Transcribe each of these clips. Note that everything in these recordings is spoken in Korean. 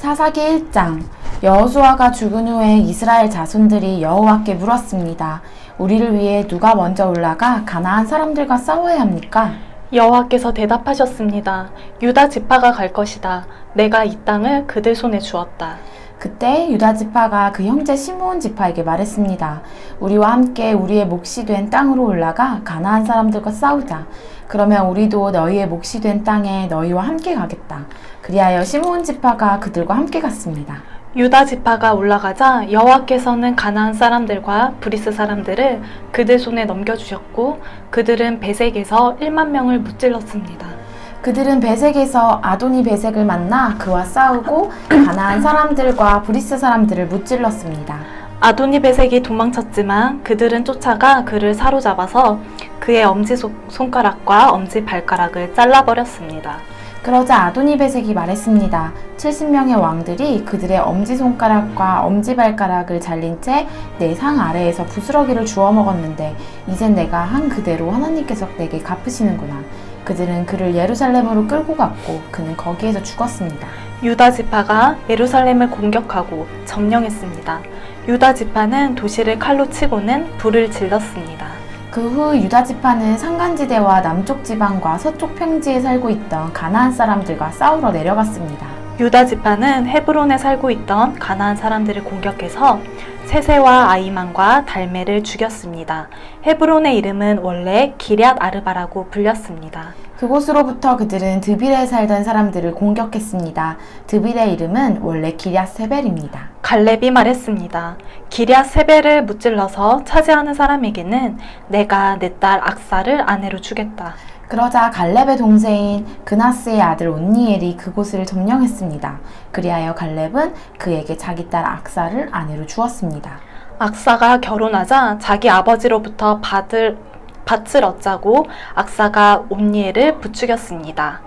사사기 1장. 여호수아가 죽은 후에 이스라엘 자손들이 여호와께 물었습니다. 우리를 위해 누가 먼저 올라가 가나안 사람들과 싸워야 합니까? 여호와께서 대답하셨습니다. 유다 지파가 갈 것이다. 내가 이 땅을 그들 손에 주었다. 그때 유다 지파가 그 형제 시므온 지파에게 말했습니다. 우리와 함께 우리의 몫이 된 땅으로 올라가 가나안 사람들과 싸우자. 그러면 우리도 너희의 몫이 된 땅에 너희와 함께 가겠다. 그리하여 시므온 지파가 그들과 함께 갔습니다. 유다 지파가 올라가자 여호와께서는 가나안 사람들과 브리스 사람들을 그들 손에 넘겨주셨고 그들은 베색에서 1만 명을 무찔렀습니다. 그들은 베색에서 아도니 베색을 만나 그와 싸우고 가나안 사람들과 브리스 사람들을 무찔렀습니다. 아도니 베색이 도망쳤지만 그들은 쫓아가 그를 사로잡아서 그의 엄지손가락과 엄지발가락을 잘라버렸습니다. 그러자 아도니 베색이 말했습니다. 70명의 왕들이 그들의 엄지손가락과 엄지발가락을 잘린 채 내 상 아래에서 부스러기를 주워 먹었는데 이젠 내가 한 그대로 하나님께서 내게 갚으시는구나. 그들은 그를 예루살렘으로 끌고 갔고 그는 거기에서 죽었습니다. 유다 지파가 예루살렘을 공격하고 점령했습니다. 유다 지파는 도시를 칼로 치고는 불을 질렀습니다. 그 후 유다 지파는 산간지대와 남쪽 지방과 서쪽 평지에 살고 있던 가나안 사람들과 싸우러 내려갔습니다. 유다 지파는 헤브론에 살고 있던 가나안 사람들을 공격해서 세세와 아이만과 달메를 죽였습니다. 헤브론의 이름은 원래 기럇 아르바라고 불렸습니다. 그곳으로부터 그들은 드빌에 살던 사람들을 공격했습니다. 드빌의 이름은 원래 기럇 세벨입니다. 갈렙이 말했습니다. 기럇 세벨을 무찔러서 차지하는 사람에게는 내가 내 딸 악사를 아내로 주겠다. 그러자 갈렙의 동생인 그나스의 아들 온니엘이 그곳을 점령했습니다. 그리하여 갈렙은 그에게 자기 딸 악사를 아내로 주었습니다. 악사가 결혼하자 자기 아버지로부터 밭을 얻자고 악사가 온니엘을 부추겼습니다.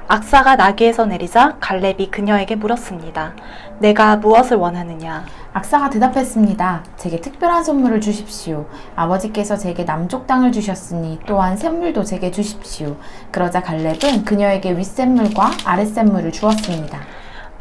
악사가 나귀에서 내리자 갈렙이 그녀에게 물었습니다. 내가 무엇을 원하느냐? 악사가 대답했습니다. 제게 특별한 선물을 주십시오. 아버지께서 제게 남쪽 땅을 주셨으니 또한 샘물도 제게 주십시오. 그러자 갈렙은 그녀에게 윗샘물과 아랫샘물을 주었습니다.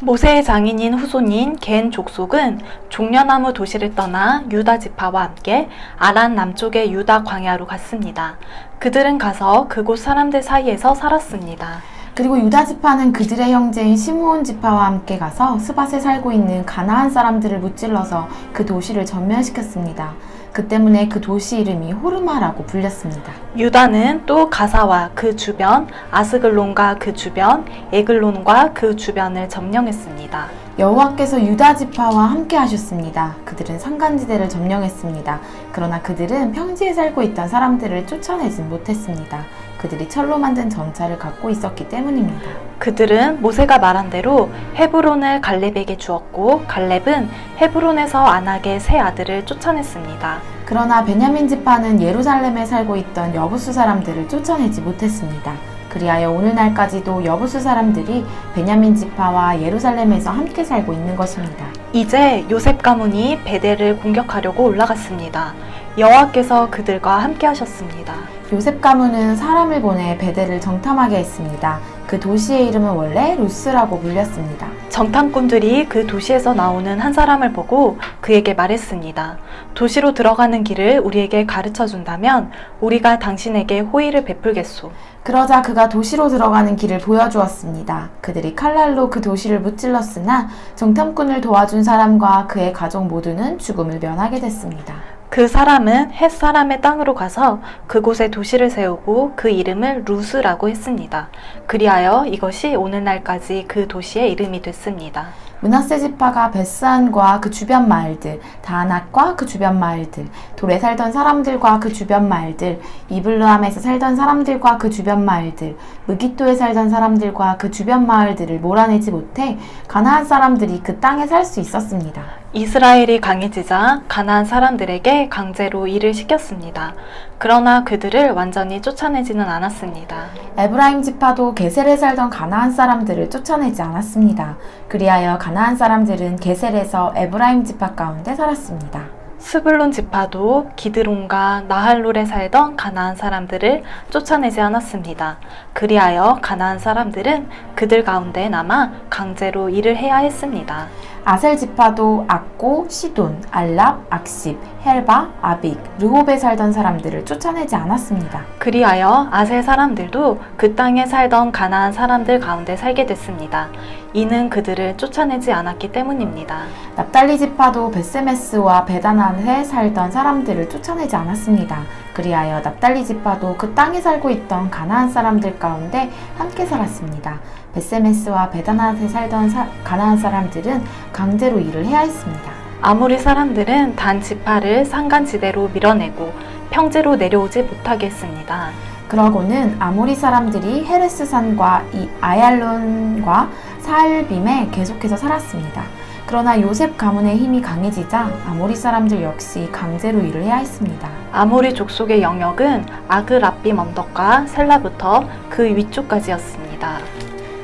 모세의 장인인 후손인 겐 족속은 종려나무 도시를 떠나 유다 지파와 함께 아란 남쪽의 유다 광야로 갔습니다. 그들은 가서 그곳 사람들 사이에서 살았습니다. 그리고 유다 지파는 그들의 형제인 시므온 지파와 함께 가서 스밧에 살고 있는 가나안 사람들을 무찔러서 그 도시를 전멸시켰습니다. 그 때문에 그 도시 이름이 호르마라고 불렸습니다. 유다는 또 가사와 그 주변, 아스글론과 그 주변, 에글론과 그 주변을 점령했습니다. 여호와께서 유다 지파와 함께 하셨습니다. 그들은 산간지대를 점령했습니다. 그러나 그들은 평지에 살고 있던 사람들을 쫓아내진 못했습니다. 그들이 철로 만든 전차를 갖고 있었기 때문입니다. 그들은 모세가 말한 대로 헤브론을 갈렙에게 주었고 갈렙은 헤브론에서 안악의 세 아들을 쫓아냈습니다. 그러나 베냐민 지파는 예루살렘에 살고 있던 여부수 사람들을 쫓아내지 못했습니다. 그리하여 오늘날까지도 여부수 사람들이 베냐민 지파와 예루살렘에서 함께 살고 있는 것입니다. 이제 요셉 가문이 베델을 공격하려고 올라갔습니다. 여호와께서 그들과 함께 하셨습니다. 요셉 가문은 사람을 보내 베델을 정탐하게 했습니다. 그 도시의 이름은 원래 루스라고 불렸습니다. 정탐꾼들이 그 도시에서 나오는 한 사람을 보고 그에게 말했습니다. 도시로 들어가는 길을 우리에게 가르쳐 준다면 우리가 당신에게 호의를 베풀겠소. 그러자 그가 도시로 들어가는 길을 보여주었습니다. 그들이 칼날로 그 도시를 무찔렀으나 정탐꾼을 도와준 사람과 그의 가족 모두는 죽음을 면하게 됐습니다. 그 사람은 헷 사람의 땅으로 가서 그곳에 도시를 세우고 그 이름을 루스라고 했습니다. 그리하여 이것이 오늘날까지 그 도시의 이름이 됐습니다. 므낫세 지파가 베스안과 그 주변 마을들, 다낙과 그 주변 마을들, 돌에 살던 사람들과 그 주변 마을들, 이블르함에서 살던 사람들과 그 주변 마을들, 무기토에 살던 사람들과 그 주변 마을들을 몰아내지 못해 가나안 사람들이 그 땅에 살 수 있었습니다. 이스라엘이 강해지자 가나안 사람들에게 강제로 일을 시켰습니다. 그러나 그들을 완전히 쫓아내지는 않았습니다. 에브라임 지파도 게셀에 살던 가나안 사람들을 쫓아내지 않았습니다. 그리하여 가나안 사람들은 게셀에서 에브라임 지파 가운데 살았습니다. 스불론 지파도 기드론과 나할롤에 살던 가나안 사람들을 쫓아내지 않았습니다. 그리하여 가나안 사람들은 그들 가운데 남아 강제로 일을 해야 했습니다. 아셀 지파도 악고, 시돈, 알랍, 악십, 헬바, 아빅, 르홉에 살던 사람들을 쫓아내지 않았습니다. 그리하여 아셀 사람들도 그 땅에 살던 가나안 사람들 가운데 살게 됐습니다. 이는 그들을 쫓아내지 않았기 때문입니다. 납달리 지파도 베세메스와 베다낫에 살던 사람들을 쫓아내지 않았습니다. 그리하여 납달리 지파도 그 땅에 살고 있던 가나안 사람들 가운데 함께 살았습니다. 베세메스와 베다낫에 살던 가나안 사람들은 강제로 일을 해야 했습니다. 아모리 사람들은 단 지파를 산간지대로 밀어내고 평지로 내려오지 못하게 했습니다. 그러고는 아모리 사람들이 헤레스산과 이 아얄론과 사알빔에 계속해서 살았습니다. 그러나 요셉 가문의 힘이 강해지자 아모리 사람들 역시 강제로 일을 해야 했습니다. 아모리 족속의 영역은 아그라빔 언덕과 셀라부터 그 위쪽까지였습니다.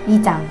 2장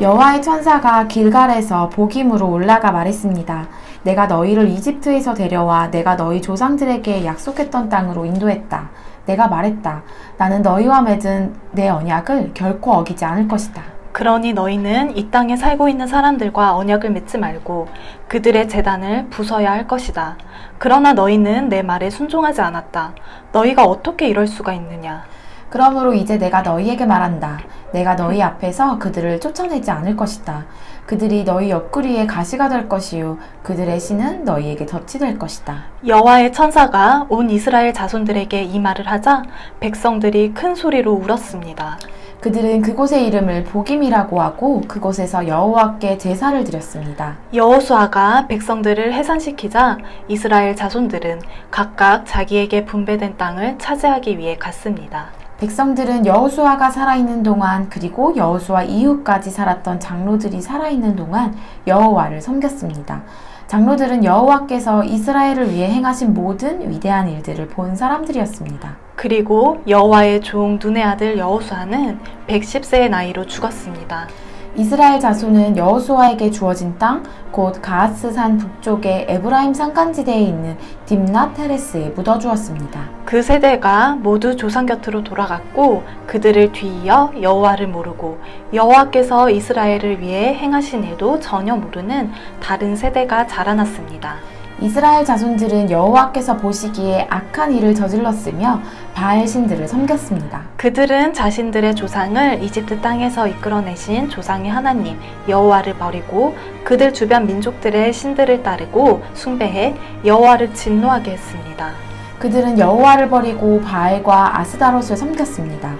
여호와의 천사가 길갈에서 복임으로 올라가 말했습니다. 내가 너희를 이집트에서 데려와 내가 너희 조상들에게 약속했던 땅으로 인도했다. 내가 말했다. 나는 너희와 맺은 내 언약을 결코 어기지 않을 것이다. 그러니 너희는 이 땅에 살고 있는 사람들과 언약을 맺지 말고 그들의 제단을 부숴야 할 것이다. 그러나 너희는 내 말에 순종하지 않았다. 너희가 어떻게 이럴 수가 있느냐? 그러므로 이제 내가 너희에게 말한다. 내가 너희 앞에서 그들을 쫓아내지 않을 것이다. 그들이 너희 옆구리에 가시가 될 것이요 그들의 신은 너희에게 덫이 될 것이다. 여호와의 천사가 온 이스라엘 자손들에게 이 말을 하자 백성들이 큰 소리로 울었습니다. 그들은 그곳의 이름을 복임이라고 하고 그곳에서 여호와께 제사를 드렸습니다. 여호수아가 백성들을 해산시키자 이스라엘 자손들은 각각 자기에게 분배된 땅을 차지하기 위해 갔습니다. 백성들은 여호수아가 살아있는 동안 그리고 여호수아 이후까지 살았던 장로들이 살아있는 동안 여호와를 섬겼습니다. 장로들은 여호와께서 이스라엘을 위해 행하신 모든 위대한 일들을 본 사람들이었습니다. 그리고 여호와의 종 눈의 아들 여호수아는 110세의 나이로 죽었습니다. 이스라엘 자손은 여호수아에게 주어진 땅, 곧 가하스산 북쪽의 에브라임 산간지대에 있는 딥낫 헤레스에 묻어주었습니다. 그 세대가 모두 조상 곁으로 돌아갔고 그들을 뒤이어 여호와를 모르고 여호와께서 이스라엘을 위해 행하신 일도 전혀 모르는 다른 세대가 자라났습니다. 이스라엘 자손들은 여호와께서 보시기에 악한 일을 저질렀으며 바알 신들을 섬겼습니다. 그들은 자신들의 조상을 이집트 땅에서 이끌어내신 조상의 하나님 여호와를 버리고 그들 주변 민족들의 신들을 따르고 숭배해 여호와를 진노하게 했습니다. 그들은 여호와를 버리고 바알과 아스다롯을 섬겼습니다.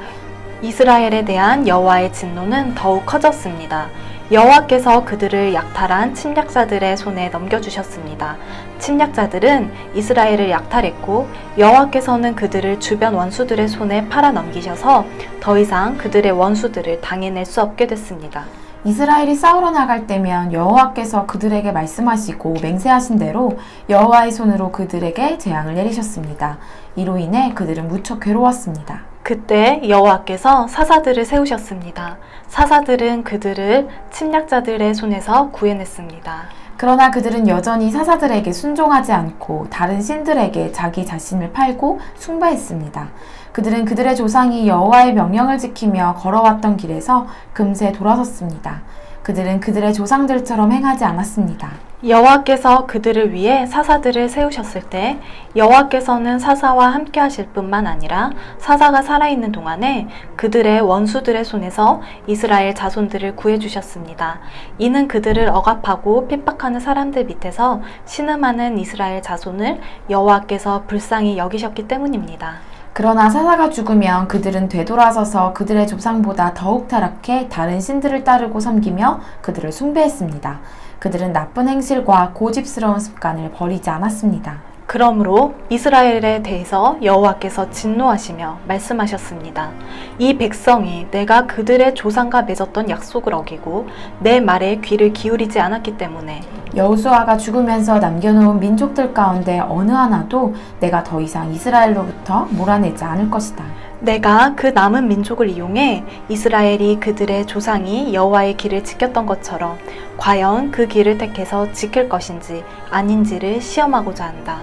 이스라엘에 대한 여호와의 진노는 더욱 커졌습니다. 여호와께서 그들을 약탈한 침략자들의 손에 넘겨주셨습니다. 침략자들은 이스라엘을 약탈했고 여호와께서는 그들을 주변 원수들의 손에 팔아 넘기셔서 더 이상 그들의 원수들을 당해낼 수 없게 됐습니다. 이스라엘이 싸우러 나갈 때면 여호와께서 그들에게 말씀하시고 맹세하신 대로 여호와의 손으로 그들에게 재앙을 내리셨습니다. 이로 인해 그들은 무척 괴로웠습니다. 그때 여호와께서 사사들을 세우셨습니다. 사사들은 그들을 침략자들의 손에서 구해냈습니다. 그러나 그들은 여전히 사사들에게 순종하지 않고 다른 신들에게 자기 자신을 팔고 숭배했습니다. 그들은 그들의 조상이 여호와의 명령을 지키며 걸어왔던 길에서 금세 돌아섰습니다. 그들은 그들의 조상들처럼 행하지 않았습니다. 여호와께서 그들을 위해 사사들을 세우셨을 때 여호와께서는 사사와 함께 하실 뿐만 아니라 사사가 살아있는 동안에 그들의 원수들의 손에서 이스라엘 자손들을 구해주셨습니다. 이는 그들을 억압하고 핍박하는 사람들 밑에서 신음하는 이스라엘 자손을 여호와께서 불쌍히 여기셨기 때문입니다. 그러나 사사가 죽으면 그들은 되돌아서서 그들의 조상보다 더욱 타락해 다른 신들을 따르고 섬기며 그들을 숭배했습니다. 그들은 나쁜 행실과 고집스러운 습관을 버리지 않았습니다. 그러므로 이스라엘에 대해서 여호와께서 진노하시며 말씀하셨습니다. 이 백성이 내가 그들의 조상과 맺었던 약속을 어기고 내 말에 귀를 기울이지 않았기 때문에 여호수아가 죽으면서 남겨놓은 민족들 가운데 어느 하나도 내가 더 이상 이스라엘로부터 몰아내지 않을 것이다. 내가 그 남은 민족을 이용해 이스라엘이 그들의 조상이 여호와의 길을 지켰던 것처럼 과연 그 길을 택해서 지킬 것인지 아닌지를 시험하고자 한다.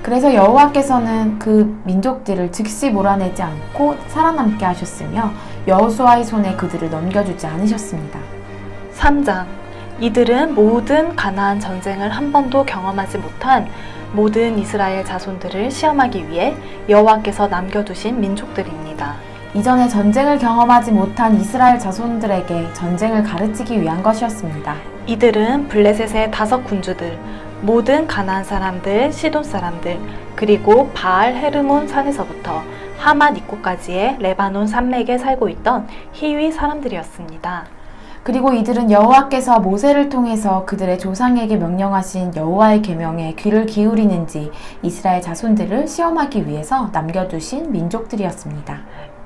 그래서 여호와께서는 그 민족들을 즉시 몰아내지 않고 살아남게 하셨으며 여호수아의 손에 그들을 넘겨주지 않으셨습니다. 3장. 이들은 모든 가나안 전쟁을 한 번도 경험하지 못한 모든 이스라엘 자손들을 시험하기 위해 여호와께서 남겨두신 민족들입니다. 이전에 전쟁을 경험하지 못한 이스라엘 자손들에게 전쟁을 가르치기 위한 것이었습니다. 이들은 블레셋의 5 군주들, 모든 가나안 사람들, 시돈 사람들, 그리고 바알 헤르몬 산에서부터 하맛 입구까지의 레바논 산맥에 살고 있던 히위 사람들이었습니다. 그리고 이들은 여호와께서 모세를 통해서 그들의 조상에게 명령하신 여호와의 계명에 귀를 기울이는지 이스라엘 자손들을 시험하기 위해서 남겨두신 민족들이었습니다.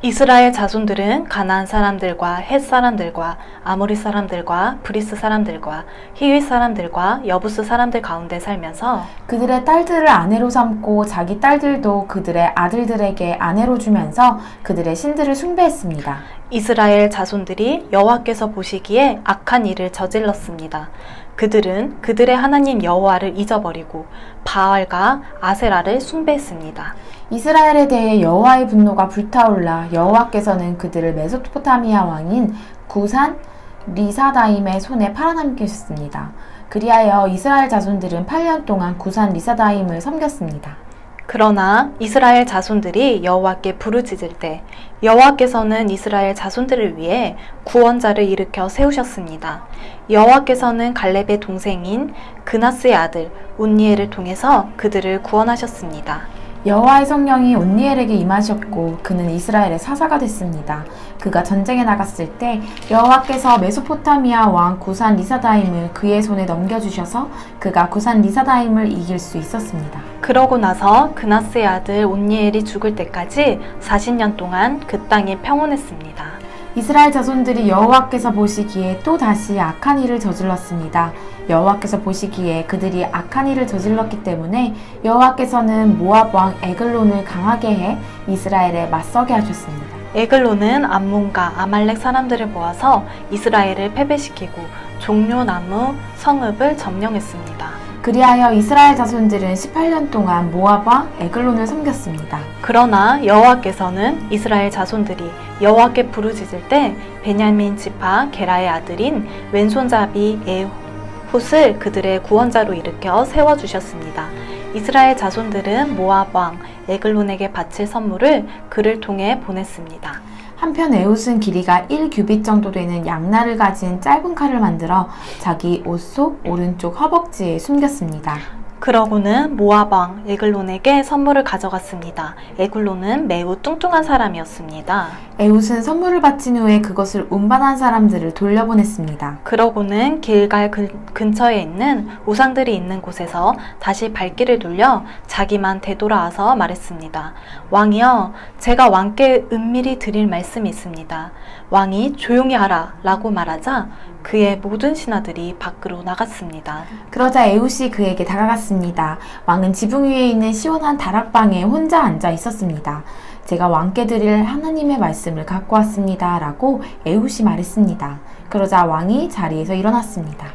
이스라엘 자손들은 가나안 사람들과 헷 사람들과 아모리 사람들과 브리스 사람들과 히위 사람들과 여부스 사람들 가운데 살면서 그들의 딸들을 아내로 삼고 자기 딸들도 그들의 아들들에게 아내로 주면서 그들의 신들을 숭배했습니다. 이스라엘 자손들이 여호와께서 보시기에 악한 일을 저질렀습니다. 그들은 그들의 하나님 여호와를 잊어버리고 바알과 아세라를 숭배했습니다. 이스라엘에 대해 여호와의 분노가 불타올라 여호와께서는 그들을 메소포타미아 왕인 구산 리사다임의 손에 팔아넘기셨습니다. 그리하여 이스라엘 자손들은 8년 동안 구산 리사다임을 섬겼습니다. 그러나 이스라엘 자손들이 여호와께 부르짖을 때 여호와께서는 이스라엘 자손들을 위해 구원자를 일으켜 세우셨습니다. 여호와께서는 갈렙의 동생인 그나스의 아들 온니엘을 통해서 그들을 구원하셨습니다. 여호와의 성령이 온니엘에게 임하셨고 그는 이스라엘의 사사가 됐습니다. 그가 전쟁에 나갔을 때 여호와께서 메소포타미아 왕 구산 리사다임을 그의 손에 넘겨주셔서 그가 구산 리사다임을 이길 수 있었습니다. 그러고 나서 그나스의 아들 온니엘이 죽을 때까지 40년 동안 그 땅이 평온했습니다. 이스라엘 자손들이 여호와께서 보시기에 또 다시 악한 일을 저질렀습니다. 여호와께서 보시기에 그들이 악한 일을 저질렀기 때문에 여호와께서는 모압 왕 에글론을 강하게 해 이스라엘에 맞서게 하셨습니다. 에글론은 암몬과 아말렉 사람들을 모아서 이스라엘을 패배시키고 종려나무 성읍을 점령했습니다. 그리하여 이스라엘 자손들은 18년 동안 모압 왕 에글론을 섬겼습니다. 그러나 여호와께서는 이스라엘 자손들이 여호와께 부르짖을 때 베냐민 지파 게라의 아들인 왼손잡이 에훗을 그들의 구원자로 일으켜 세워주셨습니다. 이스라엘 자손들은 모압 왕 에글론에게 바칠 선물을 그를 통해 보냈습니다. 한편 에훗은 길이가 1규빗 정도 되는 양날을 가진 짧은 칼을 만들어 자기 옷 속 오른쪽 허벅지에 숨겼습니다. 그러고는 모압 왕 에글론에게 선물을 가져갔습니다. 에글론은 매우 뚱뚱한 사람이었습니다. 에훗은 선물을 바친 후에 그것을 운반한 사람들을 돌려보냈습니다. 그러고는 길갈 근처에 있는 우상들이 있는 곳에서 다시 발길을 돌려 자기만 되돌아와서 말했습니다. 왕이여, 제가 왕께 은밀히 드릴 말씀이 있습니다. 왕이 조용히 하라 라고 말하자 그의 모든 신하들이 밖으로 나갔습니다. 그러자 에훗이 그에게 다가갔습니다. 왕은 지붕 위에 있는 시원한 다락방에 혼자 앉아 있었습니다. 제가 왕께 드릴 하나님의 말씀을 갖고 왔습니다 라고 에훗이 말했습니다. 그러자 왕이 자리에서 일어났습니다.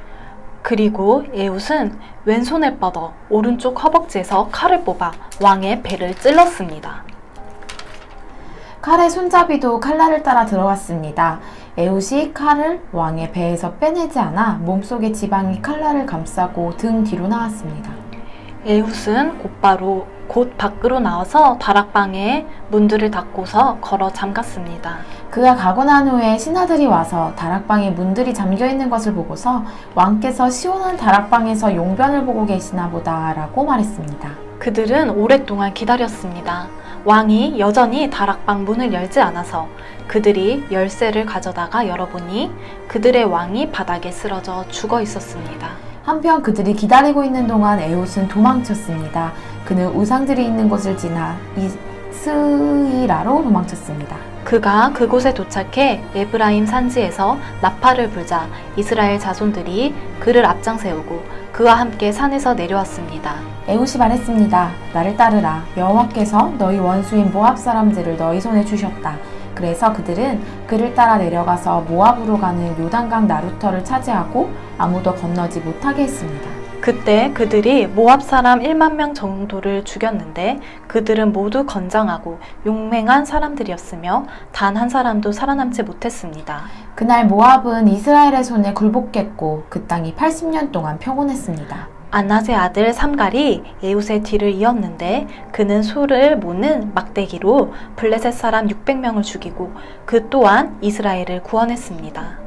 그리고 에훗은 왼손을 뻗어 오른쪽 허벅지에서 칼을 뽑아 왕의 배를 찔렀습니다. 칼의 손잡이도 칼날을 따라 들어갔습니다. 에훗이 칼을 왕의 배에서 빼내지 않아 몸속의 지방이 칼날을 감싸고 등 뒤로 나왔습니다. 에훗은 곧 밖으로 나와서 다락방에 문들을 닫고서 걸어 잠갔습니다. 그가 가고 난 후에 신하들이 와서 다락방에 문들이 잠겨있는 것을 보고서 왕께서 시원한 다락방에서 용변을 보고 계시나 보다 라고 말했습니다. 그들은 오랫동안 기다렸습니다. 왕이 여전히 다락방 문을 열지 않아서 그들이 열쇠를 가져다가 열어보니 그들의 왕이 바닥에 쓰러져 죽어 있었습니다. 한편 그들이 기다리고 있는 동안 에훗은 도망쳤습니다. 그는 우상들이 있는 곳을 지나 이스이라로 도망쳤습니다. 그가 그곳에 도착해 에브라임 산지에서 나팔을 불자 이스라엘 자손들이 그를 앞장 세우고 그와 함께 산에서 내려왔습니다. 에훗이 말했습니다. 나를 따르라. 여호와께서 너희 원수인 모압 사람들을 너희 손에 주셨다. 그래서 그들은 그를 따라 내려가서 모압으로 가는 요단강 나루터를 차지하고 아무도 건너지 못하게 했습니다. 그때 그들이 모압 사람 1만 명 정도를 죽였는데 그들은 모두 건장하고 용맹한 사람들이었으며 단 한 사람도 살아남지 못했습니다. 그날 모압은 이스라엘의 손에 굴복했고 그 땅이 80년 동안 평온했습니다. 안낫의 아들 삼갈이 에훗의 뒤를 이었는데 그는 소를 모는 막대기로 블레셋 사람 600명을 죽이고 그 또한 이스라엘을 구원했습니다.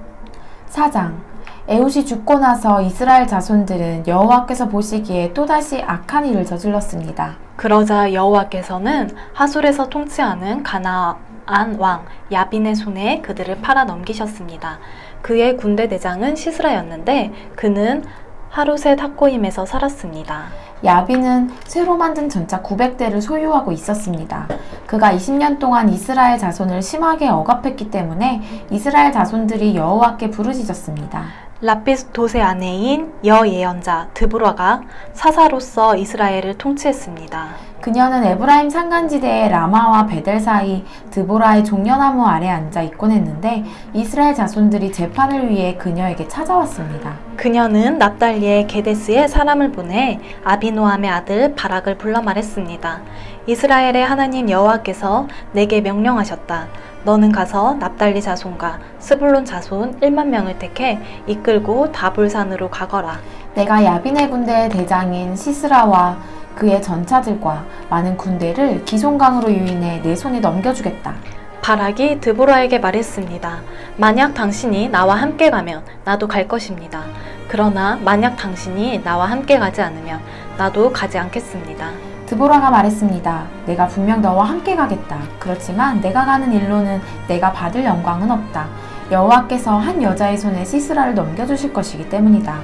4장 에훗이 죽고 나서 이스라엘 자손들은 여호와께서 보시기에 또다시 악한 일을 저질렀습니다. 그러자 여호와께서는 하솔에서 통치하는 가나안 왕 야빈의 손에 그들을 팔아 넘기셨습니다. 그의 군대 대장은 시스라였는데 그는 하루셋 학고임에서 살았습니다. 야빈은 새로 만든 전차 900대를 소유하고 있었습니다. 그가 20년 동안 이스라엘 자손을 심하게 억압했기 때문에 이스라엘 자손들이 여호와께 부르짖었습니다. 라피스도의 아내인 여예언자 드보라가 사사로서 이스라엘을 통치했습니다. 그녀는 에브라임 산간지대의 라마와 베델 사이 드보라의 종려나무 아래 앉아 있곤 했는데 이스라엘 자손들이 재판을 위해 그녀에게 찾아왔습니다. 그녀는 납달리의 게데스에 사람을 보내 아비노함의 아들 바락을 불러 말했습니다. 이스라엘의 하나님 여호와께서 내게 명령하셨다. 너는 가서 납달리 자손과 스불론 자손 1만 명을 택해 이끌고 다볼산으로 가거라. 내가 야빈의 군대의 대장인 시스라와 그의 전차들과 많은 군대를 기송강으로 유인해 내 손에 넘겨주겠다. 바락이 드보라에게 말했습니다. 만약 당신이 나와 함께 가면 나도 갈 것입니다. 그러나 만약 당신이 나와 함께 가지 않으면 나도 가지 않겠습니다. 드보라가 말했습니다. 내가 분명 너와 함께 가겠다. 그렇지만 내가 가는 일로는 내가 받을 영광은 없다. 여호와께서 한 여자의 손에 시스라를 넘겨주실 것이기 때문이다.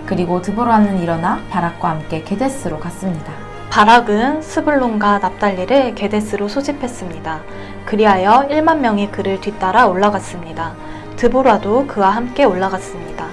그리고 드보라는 일어나 바락과 함께 게데스로 갔습니다. 바락은 스불론과 납달리를 게데스로 소집했습니다. 그리하여 1만 명이 그를 뒤따라 올라갔습니다. 드보라도 그와 함께 올라갔습니다.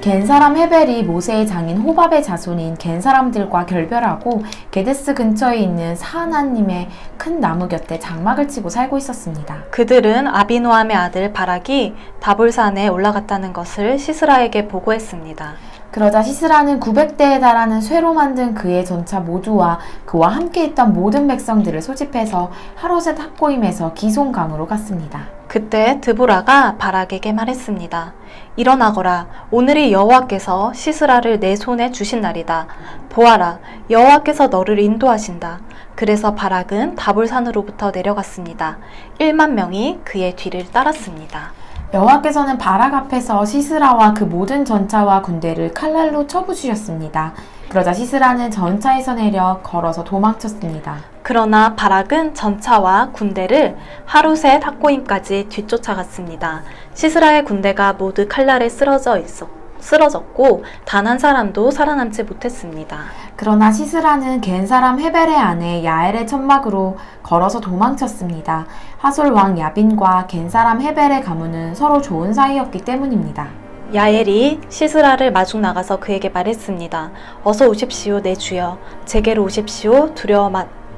겐 사람 헤벨이 모세의 장인 호밥의 자손인 겐 사람들과 결별하고 게데스 근처에 있는 사하나님의 큰 나무 곁에 장막을 치고 살고 있었습니다. 그들은 아비노함의 아들 바락이 다볼산에 올라갔다는 것을 시스라에게 보고했습니다. 그러자 시스라는 900대에 달하는 쇠로 만든 그의 전차 모두와 그와 함께 있던 모든 백성들을 소집해서 하로셋 학고임에서 기송강으로 갔습니다. 그때 드보라가 바락에게 말했습니다. 일어나거라. 오늘이 여호와께서 시스라를 내 손에 주신 날이다. 보아라. 여호와께서 너를 인도하신다. 그래서 바락은 다볼산으로부터 내려갔습니다. 1만 명이 그의 뒤를 따랐습니다. 여호와께서는 바락 앞에서 시스라와 그 모든 전차와 군대를 칼날로 쳐부수셨습니다. 그러자 시스라는 전차에서 내려 걸어서 도망쳤습니다. 그러나 바락은 전차와 군대를 하루셋 학고임까지 뒤쫓아갔습니다. 시스라의 군대가 모두 칼날에 쓰러졌고 단 한 사람도 살아남지 못했습니다. 그러나 시스라는 겐 사람 헤벨의 아내 야엘의 천막으로 걸어서 도망쳤습니다. 하솔 왕 야빈과 겐 사람 헤벨의 가문은 서로 좋은 사이였기 때문입니다. 야엘이 시스라를 마중 나가서 그에게 말했습니다. 어서 오십시오 내 주여. 제게로 오십시오. 두려워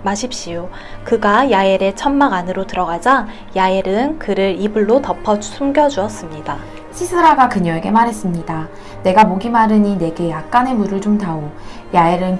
마십시오. 그가 야엘의 천막 안으로 들어가자 야엘은 그를 이불로 덮어 숨겨주었습니다. 시스라가 그녀에게 말했습니다. 내가 목이 마르니 내게 약간의 물을 좀 다오. 야엘은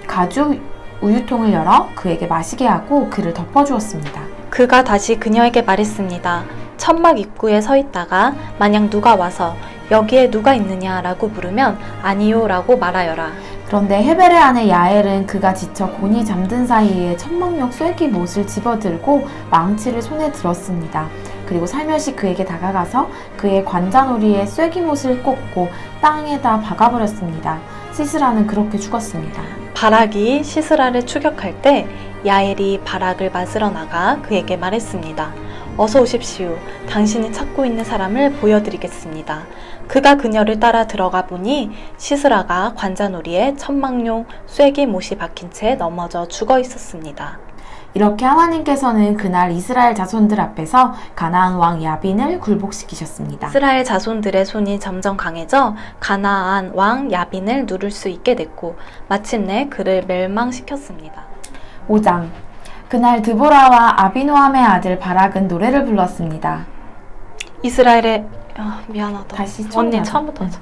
가죽 우유통을 열어 그에게 마시게 하고 그를 덮어주었습니다. 그가 다시 그녀에게 말했습니다. 천막 입구에 서 있다가 만약 누가 와서 여기에 누가 있느냐 라고 물으면 아니요 라고 말하여라. 그런데 헤벨의 아내 야엘은 그가 지쳐 곤히 잠든 사이에 천막용 쐐기 못을 집어들고 망치를 손에 들었습니다. 그리고 살며시 그에게 다가가서 그의 관자놀이에 쐐기못을 꽂고 땅에다 박아버렸습니다. 시스라는 그렇게 죽었습니다. 바락이 시스라를 추격할 때 야엘이 바락을 맞으러 나가 그에게 말했습니다. 어서 오십시오. 당신이 찾고 있는 사람을 보여드리겠습니다. 그가 그녀를 따라 들어가 보니 시스라가 관자놀이에 천막용 쐐기못이 박힌 채 넘어져 죽어 있었습니다. 이렇게 하나님께서는 그날 이스라엘 자손들 앞에서 가나안 왕 야빈을 굴복시키셨습니다. 이스라엘 자손들의 손이 점점 강해져 가나안 왕 야빈을 누를 수 있게 됐고 마침내 그를 멸망시켰습니다. 5장. 그날 드보라와 아비노함의 아들 바락은 노래를 불렀습니다. 이스라엘의 미안하다. 다시 언니 처음부터 처음부터 하자.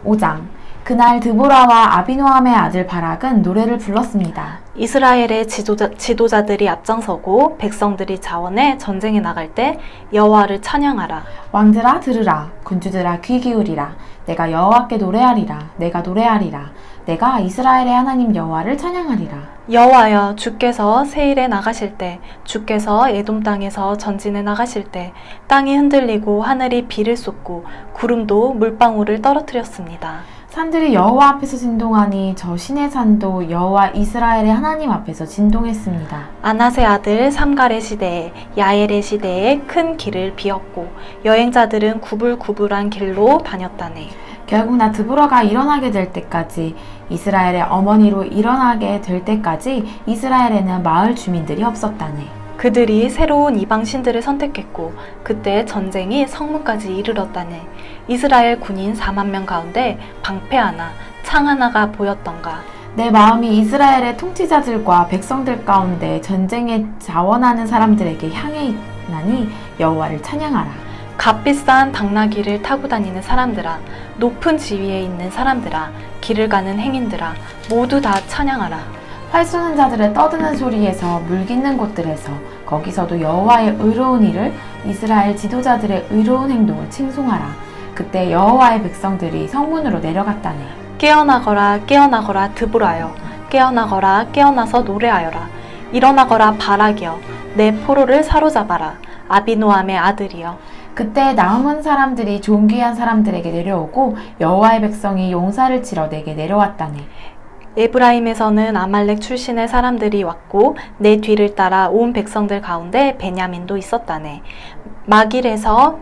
5장. 그날 드보라와 아비노함의 아들 바락은 노래를 불렀습니다. 이스라엘의 지도자들이 앞장서고 백성들이 자원해 전쟁에 나갈 때 여호와를 찬양하라. 왕들아 들으라, 군주들아 귀 기울이라. 내가 여호와께 노래하리라. 내가 노래하리라. 내가 이스라엘의 하나님 여호와를 찬양하리라. 여호와여, 주께서 세일에 나가실 때, 주께서 에돔 땅에서 전진에 나가실 때 땅이 흔들리고 하늘이 비를 쏟고 구름도 물방울을 떨어뜨렸습니다. 산들이 여호와 앞에서 진동하니 저 신의 산도 여호와 이스라엘의 하나님 앞에서 진동했습니다. 아낫의 아들 삼갈의 시대에 야엘의 시대에 큰 길을 비었고 여행자들은 구불구불한 길로 다녔다네. 결국 나 드보라가 일어나게 될 때까지, 이스라엘의 어머니로 일어나게 될 때까지 이스라엘에는 마을 주민들이 없었다네. 그들이 새로운 이방 신들을 선택했고 그때 전쟁이 성문까지 이르렀다네. 이스라엘 군인 4만 명 가운데 방패 하나, 창 하나가 보였던가. 내 마음이 이스라엘의 통치자들과 백성들 가운데 전쟁에 자원하는 사람들에게 향해 있나니 여호와를 찬양하라. 값비싼 당나귀를 타고 다니는 사람들아, 높은 지위에 있는 사람들아, 길을 가는 행인들아, 모두 다 찬양하라. 활 쏘는 자들의 떠드는 소리에서 물 깃는 곳들에서 거기서도 여호와의 의로운 일을, 이스라엘 지도자들의 의로운 행동을 칭송하라. 그때 여호와의 백성들이 성문으로 내려갔다네. 깨어나거라 깨어나거라 드보라여, 깨어나거라 깨어나서 노래하여라. 일어나거라 바락이여, 내 포로를 사로잡아라. 아비노함의 아들이여. 그때 남은 사람들이 존귀한 사람들에게 내려오고 여호와의 백성이 용사를 치러 내게 내려왔다네. 에브라임에서는 아말렉 출신의 사람들이 왔고 내 뒤를 따라 온 백성들 가운데 베냐민도 있었다네. 마길에서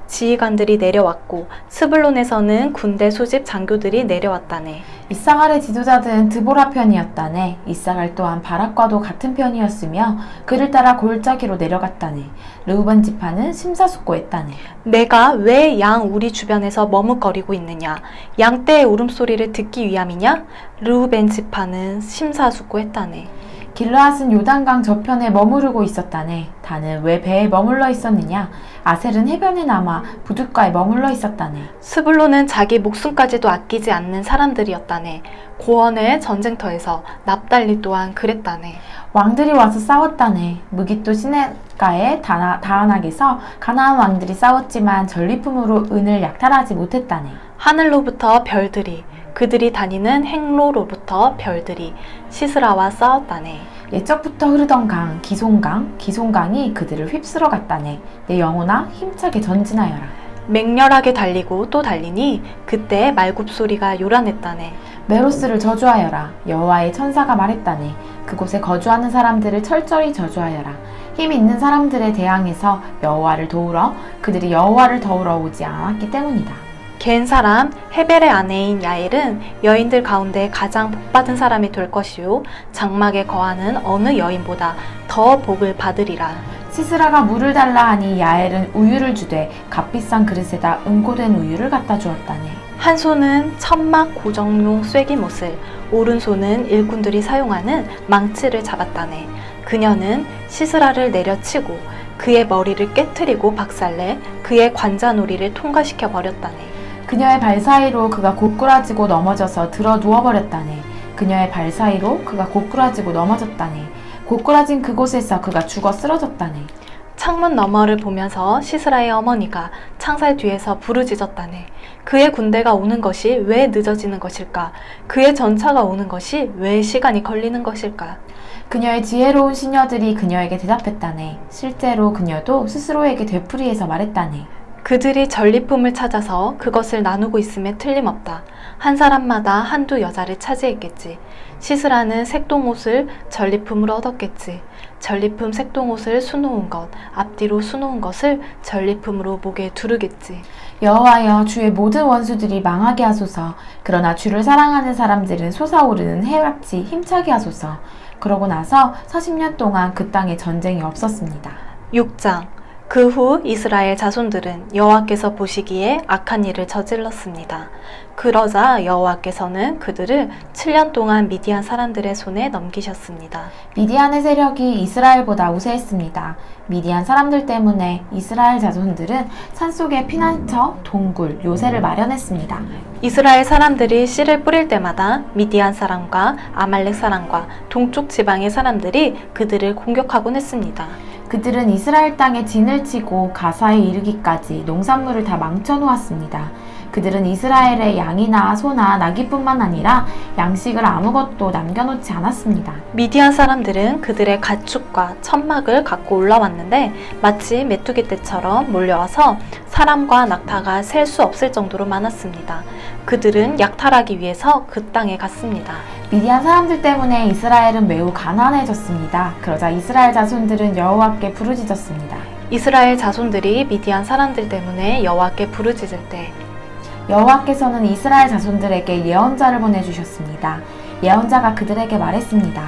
지휘관들이 내려왔고 스불론에서는 군대 소집 장교들이 내려왔다네. 이사갈의 지도자들은 드보라 편이었다네. 이사갈 또한 바락과도 같은 편이었으며 그를 따라 골짜기로 내려갔다네. 르우벤 지파는 심사숙고했다네. 내가 왜 양 우리 주변에서 머뭇거리고 있느냐? 양떼의 울음소리를 듣기 위함이냐? 르우벤 지파는 심사숙고했다네. 길르앗은 요단강 저편에 머무르고 있었다네. 단은 왜 배에 머물러 있었느냐? 아셀은 해변에 남아 부둣가에 머물러 있었다네. 스불론은 자기 목숨까지도 아끼지 않는 사람들이었다네. 고원의 전쟁터에서 납달리 또한 그랬다네. 왕들이 와서 싸웠다네. 무깃도 시내가의 다안악에서 가나안 왕들이 싸웠지만 전리품으로 은을 약탈하지 못했다네. 하늘로부터 별들이, 그들이 다니는 행로로부터 별들이 시스라와 싸웠다네. 옛적부터 흐르던 강, 기송강이 그들을 휩쓸어 갔다네. 내 영혼아 힘차게 전진하여라. 맹렬하게 달리고 또 달리니 그때 말굽소리가 요란했다네. 메로스를 저주하여라. 여호와의 천사가 말했다네. 그곳에 거주하는 사람들을 철저히 저주하여라. 힘 있는 사람들에 대항해서 여호와를 도우러, 그들이 여호와를 도우러 오지 않았기 때문이다. 겐 사람 헤벨의 아내인 야엘은 여인들 가운데 가장 복받은 사람이 될 것이요 장막에 거하는 어느 여인보다 더 복을 받으리라. 시스라가 물을 달라 하니 야엘은 우유를 주되 값비싼 그릇에다 응고된 우유를 갖다 주었다네. 한 손은 천막 고정용 쐐기못을, 오른손은 일꾼들이 사용하는 망치를 잡았다네. 그녀는 시스라를 내려치고 그의 머리를 깨트리고 박살내 그의 관자놀이를 통과시켜 버렸다네. 그녀의 발 사이로 그가 고꾸라지고 넘어져서 들어 누워버렸다네. 그녀의 발 사이로 그가 고꾸라지고 넘어졌다네. 고꾸라진 그곳에서 그가 죽어 쓰러졌다네. 창문 너머를 보면서 시스라의 어머니가 창살 뒤에서 부르짖었다네. 그의 군대가 오는 것이 왜 늦어지는 것일까? 그의 전차가 오는 것이 왜 시간이 걸리는 것일까? 그녀의 지혜로운 시녀들이 그녀에게 대답했다네. 실제로 그녀도 스스로에게 되풀이해서 말했다네. 그들이 전리품을 찾아서 그것을 나누고 있음에 틀림없다. 한 사람마다 한두 여자를 차지했겠지. 시스라는 색동옷을 전리품으로 얻었겠지. 전리품 색동옷을 수놓은 것, 앞뒤로 수놓은 것을 전리품으로 목에 두르겠지. 여호와여, 주의 모든 원수들이 망하게 하소서. 그러나 주를 사랑하는 사람들은 솟아오르는 해같이 힘차게 하소서. 그러고 나서 40년 동안 그 땅에 전쟁이 없었습니다. 6장. 그 후 이스라엘 자손들은 여호와께서 보시기에 악한 일을 저질렀습니다. 그러자 여호와께서는 그들을 7년 동안 미디안 사람들의 손에 넘기셨습니다. 미디안의 세력이 이스라엘보다 우세했습니다. 미디안 사람들 때문에 이스라엘 자손들은 산속에 피난처, 동굴, 요새를 마련했습니다. 이스라엘 사람들이 씨를 뿌릴 때마다 미디안 사람과 아말렉 사람과 동쪽 지방의 사람들이 그들을 공격하곤 했습니다. 그들은 이스라엘 땅에 진을 치고 가사에 이르기까지 농산물을 다 망쳐놓았습니다. 그들은 이스라엘의 양이나 소나 나귀뿐만 아니라 양식을 아무것도 남겨놓지 않았습니다. 미디안 사람들은 그들의 가축과 천막을 갖고 올라왔는데 마치 메뚜기 떼처럼 몰려와서 사람과 낙타가 셀 수 없을 정도로 많았습니다. 그들은 약탈하기 위해서 그 땅에 갔습니다. 미디안 사람들 때문에 이스라엘은 매우 가난해졌습니다. 그러자 이스라엘 자손들은 여호와께 부르짖었습니다. 이스라엘 자손들이 미디안 사람들 때문에 여호와께 부르짖을 때 여호와께서는 이스라엘 자손들에게 예언자를 보내주셨습니다. 예언자가 그들에게 말했습니다.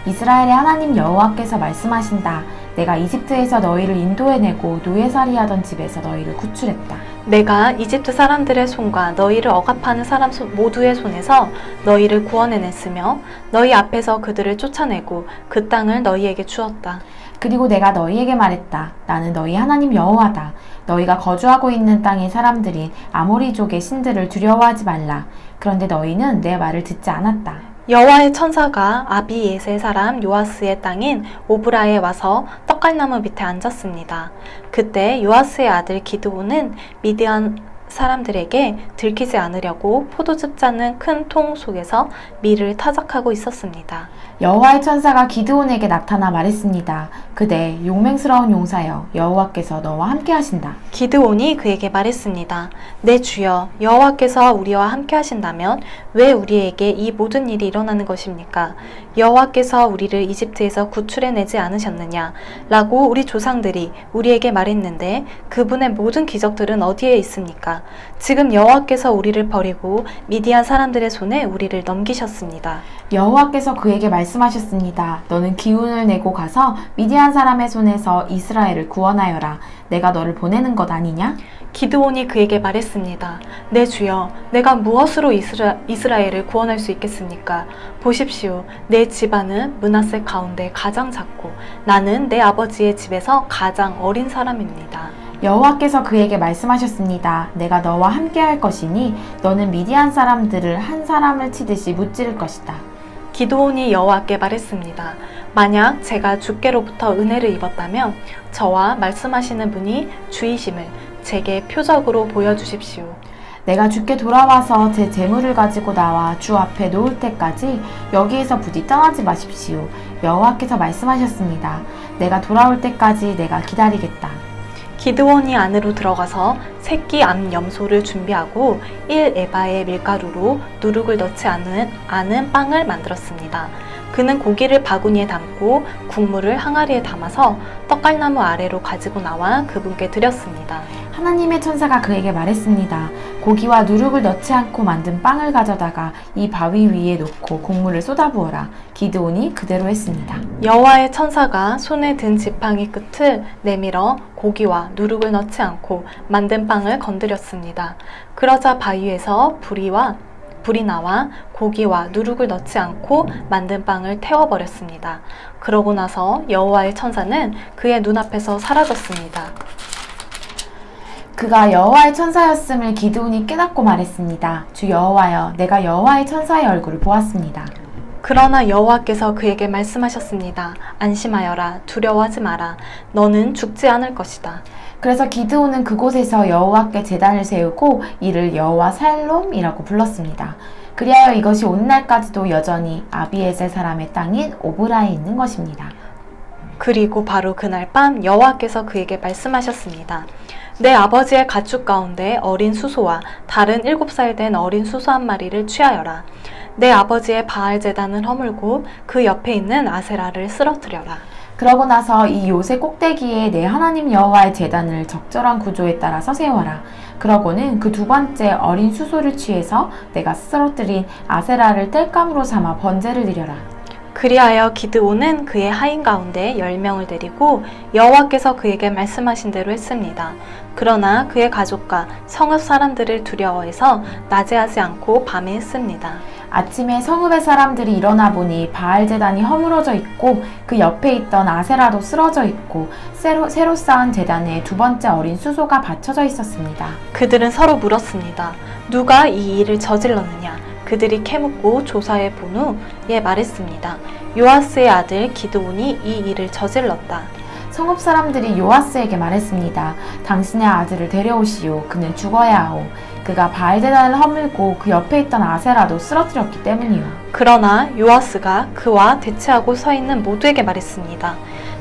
이스라엘의 하나님 여호와께서 말씀하신다. 내가 이집트에서 너희를 인도해내고 노예살이하던 집에서 너희를 구출했다. 내가 이집트 사람들의 손과 너희를 억압하는 사람 모두의 손에서 너희를 구원해냈으며 너희 앞에서 그들을 쫓아내고 그 땅을 너희에게 주었다. 그리고 내가 너희에게 말했다. 나는 너희 하나님 여호와다. 너희가 거주하고 있는 땅의 사람들인 아모리족의 신들을 두려워하지 말라. 그런데 너희는 내 말을 듣지 않았다. 여호와의 천사가 아비예세 사람 요아스의 땅인 오브라에 와서 떡갈나무 밑에 앉았습니다. 그때 요아스의 아들 기드온은 미디안 사람들에게 들키지 않으려고 포도즙 짜는 큰 통 속에서 밀을 타작하고 있었습니다. 여호와의 천사가 기드온에게 나타나 말했습니다. 그대 용맹스러운 용사여, 여호와께서 너와 함께 하신다. 기드온이 그에게 말했습니다. 내 주여, 여호와께서 우리와 함께 하신다면 왜 우리에게 이 모든 일이 일어나는 것입니까? 여호와께서 우리를 이집트에서 구출해내지 않으셨느냐? 라고 우리 조상들이 우리에게 말했는데 그분의 모든 기적들은 어디에 있습니까? 지금 여호와께서 우리를 버리고 미디안 사람들의 손에 우리를 넘기셨습니다. 여호와께서 그에게 말씀하셨습니다. 너는 기운을 내고 가서 미디안 사람의 손에서 이스라엘을 구원하여라. 내가 너를 보내는 것 아니냐? 기드온이 그에게 말했습니다. 내 주여, 내가 무엇으로 이스라엘을 구원할 수 있겠습니까? 보십시오. 내 집안은 므낫세 가운데 가장 작고 나는 내 아버지의 집에서 가장 어린 사람입니다. 여호와께서 그에게 말씀하셨습니다. 내가 너와 함께 할 것이니 너는 미디안 사람들을 한 사람을 치듯이 무찌를 것이다. 기드온이 여호와께 말했습니다. 만약 제가 주께로부터 은혜를 입었다면 저와 말씀하시는 분이 주이심을 제게 표적으로 보여주십시오. 내가 주께 돌아와서 제 재물을 가지고 나와 주 앞에 놓을 때까지 여기에서 부디 떠나지 마십시오. 여호와께서 말씀하셨습니다. 내가 돌아올 때까지 내가 기다리겠다. 기드온이 안으로 들어가서 새끼 암 염소를 준비하고 1에바의 밀가루로 누룩을 넣지 않은 빵을 만들었습니다. 그는 고기를 바구니에 담고 국물을 항아리에 담아서 떡갈나무 아래로 가지고 나와 그분께 드렸습니다. 하나님의 천사가 그에게 말했습니다. 고기와 누룩을 넣지 않고 만든 빵을 가져다가 이 바위 위에 놓고 국물을 쏟아부어라. 기드온이 그대로 했습니다. 여호와의 천사가 손에 든 지팡이 끝을 내밀어 고기와 누룩을 넣지 않고 만든 빵을 건드렸습니다. 그러자 바위에서 불이 나와 고기와 누룩을 넣지 않고 만든 빵을 태워버렸습니다. 그러고 나서 여호와의 천사는 그의 눈앞에서 사라졌습니다. 그가 여호와의 천사였음을 기드온이 깨닫고 말했습니다. 주 여호와여, 내가 여호와의 천사의 얼굴을 보았습니다. 그러나 여호와께서 그에게 말씀하셨습니다. 안심하여라, 두려워하지 마라. 너는 죽지 않을 것이다. 그래서 기드온은 그곳에서 여호와께 제단을 세우고 이를 여호와 살롬이라고 불렀습니다. 그리하여 이것이 오늘날까지도 여전히 아비에셀 사람의 땅인 오브라에 있는 것입니다. 그리고 바로 그날 밤 여호와께서 그에게 말씀하셨습니다. 내 아버지의 가축 가운데 어린 수소와 다른 7살 된 어린 수소 한 마리를 취하여라. 내 아버지의 바알 제단을 허물고 그 옆에 있는 아세라를 쓰러뜨려라. 그러고 나서 이 요새 꼭대기에 내 하나님 여호와의 제단을 적절한 구조에 따라서 세워라. 그러고는 그 두 번째 어린 수소를 취해서 내가 쓰러뜨린 아세라를 땔감으로 삼아 번제를 드려라. 그리하여 기드온은 그의 하인 가운데 10명을 데리고 여호와께서 그에게 말씀하신 대로 했습니다. 그러나 그의 가족과 성읍 사람들을 두려워해서 낮에 하지 않고 밤에 했습니다. 아침에 성읍의 사람들이 일어나 보니 바알 제단이 허물어져 있고 그 옆에 있던 아세라도 쓰러져 있고 새로 쌓은 제단에 두 번째 어린 수소가 받쳐져 있었습니다. 그들은 서로 물었습니다. 누가 이 일을 저질렀느냐? 그들이 캐묻고 조사해 본 후에 말했습니다. 요아스의 아들 기드온이 이 일을 저질렀다. 성읍 사람들이 요아스에게 말했습니다. 당신의 아들을 데려오시오. 그는 죽어야 하오. 그가 바알 제단을 허물고 그 옆에 있던 아세라도 쓰러뜨렸기 때문이오. 그러나 요아스가 그와 대치하고 서 있는 모두에게 말했습니다.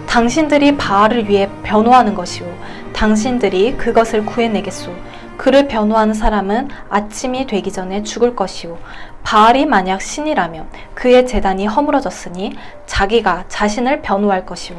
당신들이 바알을 위해 변호하는 것이오. 당신들이 그것을 구해내겠소. 그를 변호하는 사람은 아침이 되기 전에 죽을 것이오. 바알이 만약 신이라면 그의 제단이 허물어졌으니 자기가 자신을 변호할 것이오.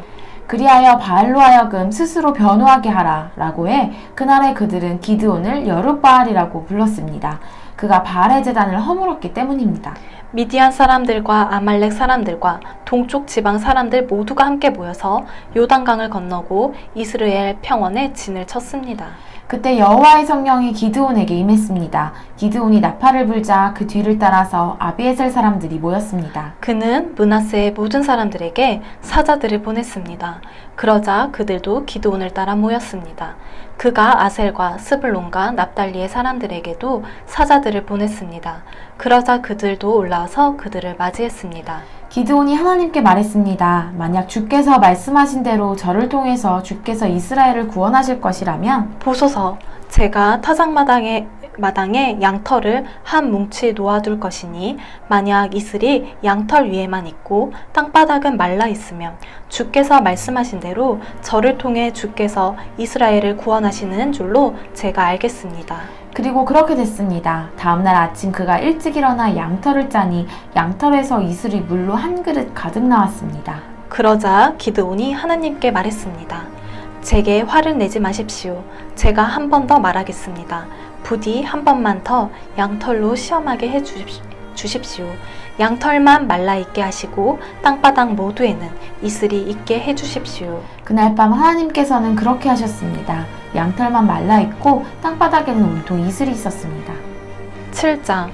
그리하여 바알로 하여금 스스로 변호하게 하라 라고 해 그날에 그들은 기드온을 여룻바알이라고 불렀습니다. 그가 바알의 제단을 허물었기 때문입니다. 미디안 사람들과 아말렉 사람들과 동쪽 지방 사람들 모두가 함께 모여서 요단강을 건너고 이스라엘 평원에 진을 쳤습니다. 그때 여호와의 성령이 기드온에게 임했습니다. 기드온이 나팔을 불자 그 뒤를 따라서 아비에셀 사람들이 모였습니다. 그는 므낫세의 모든 사람들에게 사자들을 보냈습니다. 그러자 그들도 기드온을 따라 모였습니다. 그가 아셀과 스불론과 납달리의 사람들에게도 사자들을 보냈습니다. 그러자 그들도 올라와서 그들을 맞이했습니다. 기드온이 하나님께 말했습니다. 만약 주께서 말씀하신 대로 저를 통해서 주께서 이스라엘을 구원하실 것이라면 보소서, 제가 타작마당에 양털을 한 뭉치 놓아둘 것이니 만약 이슬이 양털 위에만 있고 땅바닥은 말라 있으면 주께서 말씀하신 대로 저를 통해 주께서 이스라엘을 구원하시는 줄로 제가 알겠습니다. 그리고 그렇게 됐습니다. 다음날 아침 그가 일찍 일어나 양털을 짜니 양털에서 이슬이 물로 한 그릇 가득 나왔습니다. 그러자 기드온이 하나님께 말했습니다. 제게 화를 내지 마십시오. 제가 한 번 더 말하겠습니다. 부디 한 번만 더 양털로 시험하게 해 주십시오. 양털만 말라있게 하시고 땅바닥 모두에는 이슬이 있게 해 주십시오. 그날 밤 하나님께서는 그렇게 하셨습니다. 양털만 말라있고 땅바닥에는 온통 이슬이 있었습니다. 7장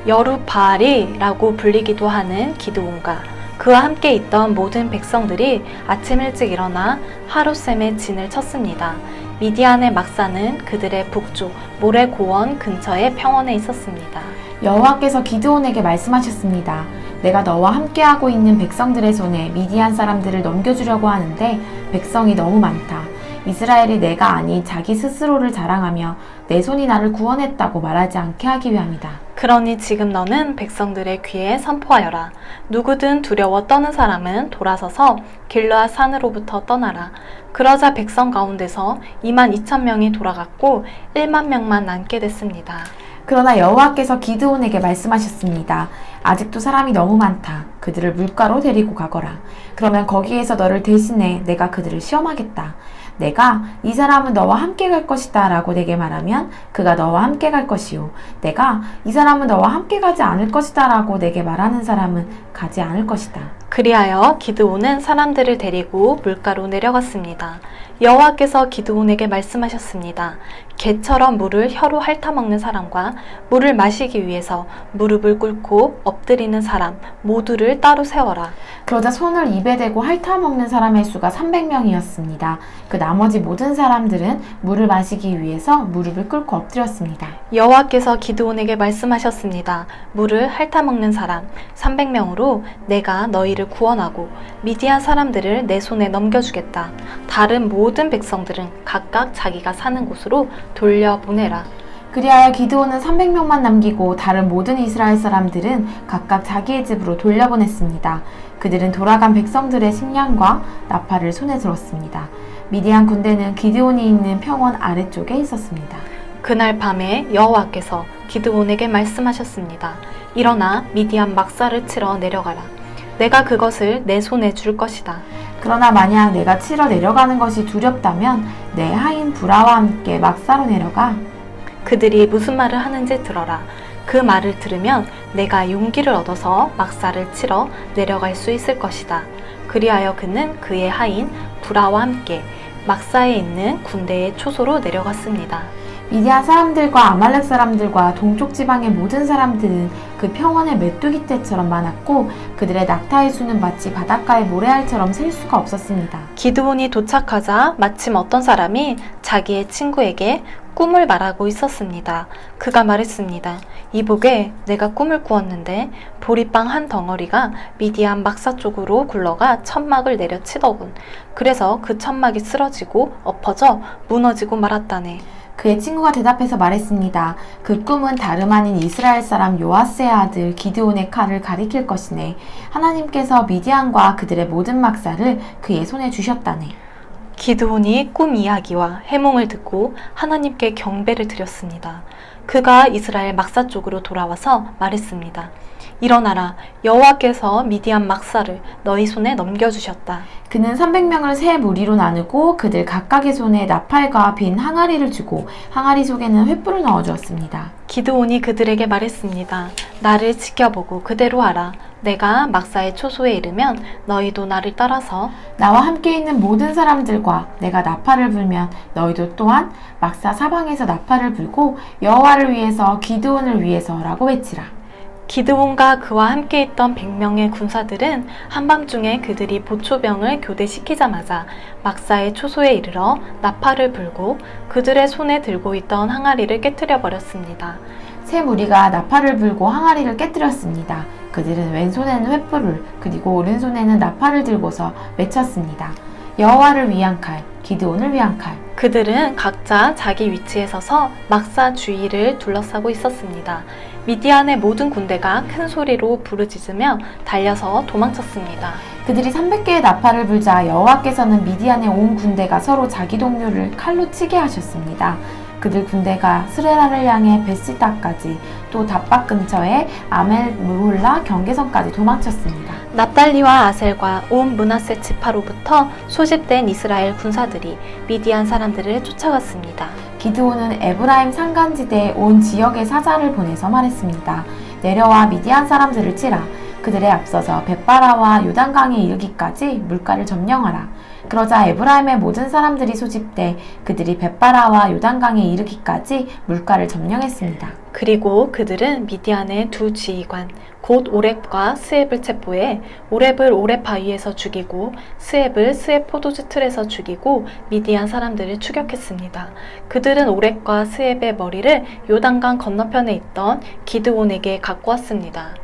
여룻바알이라고 불리기도 하는 기드온과 그와 함께 있던 모든 백성들이 아침 일찍 일어나 하룻샘에 진을 쳤습니다. 미디안의 막사는 그들의 북쪽 모래 고원 근처의 평원에 있었습니다. 여호와께서 기드온에게 말씀하셨습니다. 내가 너와 함께하고 있는 백성들의 손에 미디안 사람들을 넘겨주려고 하는데 백성이 너무 많다. 이스라엘이 내가 아닌 자기 스스로를 자랑하며 내 손이 나를 구원했다고 말하지 않게 하기 위함이다. 그러니 지금 너는 백성들의 귀에 선포하여라. 누구든 두려워 떠는 사람은 돌아서서 길르앗 산으로부터 떠나라. 그러자 백성 가운데서 22,000명이 돌아갔고 1만 명만 남게 됐습니다. 그러나 여호와께서 기드온에게 말씀하셨습니다. 아직도 사람이 너무 많다. 그들을 물가로 데리고 가거라. 그러면 거기에서 너를 대신해 내가 그들을 시험하겠다. 내가 이 사람은 너와 함께 갈 것이다 라고 내게 말하면 그가 너와 함께 갈 것이요. 내가 이 사람은 너와 함께 가지 않을 것이다 라고 내게 말하는 사람은 가지 않을 것이다. 그리하여 기드온은 사람들을 데리고 물가로 내려갔습니다. 여호와께서 기드온에게 말씀하셨습니다. 개처럼 물을 혀로 핥아먹는 사람과 물을 마시기 위해서 무릎을 꿇고 엎드리는 사람 모두를 따로 세워라. 그러자 손을 입에 대고 핥아먹는 사람의 수가 300명이었습니다. 그 나머지 모든 사람들은 물을 마시기 위해서 무릎을 꿇고 엎드렸습니다. 여호와께서 기드온에게 말씀하셨습니다. 물을 핥아먹는 사람 300명으로 내가 너희를 구원하고 미디안 사람들을 내 손에 넘겨주겠다. 다른 모든 백성들은 각각 자기가 사는 곳으로 돌려보내라. 그리하여 기드온은 300명만 남기고 다른 모든 이스라엘 사람들은 각각 자기의 집으로 돌려보냈습니다. 그들은 돌아간 백성들의 식량과 나팔을 손에 들었습니다. 미디안 군대는 기드온이 있는 평원 아래쪽에 있었습니다. 그날 밤에 여호와께서 기드온에게 말씀하셨습니다. 일어나 미디안 막사를 치러 내려가라. 내가 그것을 내 손에 줄 것이다. 그러나 만약 내가 치러 내려가는 것이 두렵다면 내 하인 브라와 함께 막사로 내려가 그들이 무슨 말을 하는지 들어라. 그 말을 들으면 내가 용기를 얻어서 막사를 치러 내려갈 수 있을 것이다. 그리하여 그는 그의 하인 브라와 함께 막사에 있는 군대의 초소로 내려갔습니다. 미디안 사람들과 아말렉 사람들과 동쪽 지방의 모든 사람들은 그 평원의 메뚜기 떼처럼 많았고 그들의 낙타의 수는 마치 바닷가의 모래알처럼 셀 수가 없었습니다. 기드온이 도착하자 마침 어떤 사람이 자기의 친구에게 꿈을 말하고 있었습니다. 그가 말했습니다. 이보게, 내가 꿈을 꾸었는데 보리빵 한 덩어리가 미디안 막사 쪽으로 굴러가 천막을 내려치더군. 그래서 그 천막이 쓰러지고 엎어져 무너지고 말았다네. 그의 친구가 대답해서 말했습니다. 그 꿈은 다름 아닌 이스라엘 사람 요아스의 아들 기드온의 칼을 가리킬 것이네. 하나님께서 미디안과 그들의 모든 막사를 그의 손에 주셨다네. 기드온이 꿈 이야기와 해몽을 듣고 하나님께 경배를 드렸습니다. 그가 이스라엘 막사 쪽으로 돌아와서 말했습니다. 일어나라, 여호와께서 미디안 막사를 너희 손에 넘겨주셨다. 그는 300명을 세 무리로 나누고 그들 각각의 손에 나팔과 빈 항아리를 주고 항아리 속에는 횃불을 넣어주었습니다. 기드온이 그들에게 말했습니다. 나를 지켜보고 그대로 하라. 내가 막사의 초소에 이르면 너희도 나를 따라서 나와 함께 있는 모든 사람들과 내가 나팔을 불면 너희도 또한 막사 사방에서 나팔을 불고 여호와를 위해서 기드온을 위해서라고 외치라. 기드온과 그와 함께 있던 100명의 군사들은 한밤중에 그들이 보초병을 교대시키자마자 막사의 초소에 이르러 나팔을 불고 그들의 손에 들고 있던 항아리를 깨뜨려 버렸습니다. 세 무리가 나팔을 불고 항아리를 깨뜨렸습니다. 그들은 왼손에는 횃불을 그리고 오른손에는 나팔을 들고서 외쳤습니다. 여호와를 위한 칼, 기드온을 위한 칼. 그들은 각자 자기 위치에 서서 막사 주위를 둘러싸고 있었습니다. 미디안의 모든 군대가 큰 소리로 부르짖으며 달려서 도망쳤습니다. 그들이 300개의 나팔을 불자 여호와께서는 미디안의 온 군대가 서로 자기 동료를 칼로 치게 하셨습니다. 그들 군대가 스레라를 향해 베시다까지 또 답박 근처에 아멜 무홀라 경계선까지 도망쳤습니다. 납달리와 아셀과 온 므낫세 지파로부터 소집된 이스라엘 군사들이 미디안 사람들을 쫓아갔습니다. 기드온은 에브라임 산간지대의 온 지역에 사자를 보내서 말했습니다. 내려와 미디안 사람들을 치라. 그들에 앞서서 벳바라와 요단강에 이르기까지 물가를 점령하라. 그러자 에브라임의 모든 사람들이 소집돼 그들이 벳바라와 요단강에 이르기까지 물가를 점령했습니다. 그리고 그들은 미디안의 두 지휘관 곧 오렙과 스앱을 체포해 오렙을 오렙 바위에서 죽이고 스앱을 스앱 포도주 틀에서 죽이고 미디안 사람들을 추격했습니다. 그들은 오렙과 스앱의 머리를 요단강 건너편에 있던 기드온에게 갖고 왔습니다.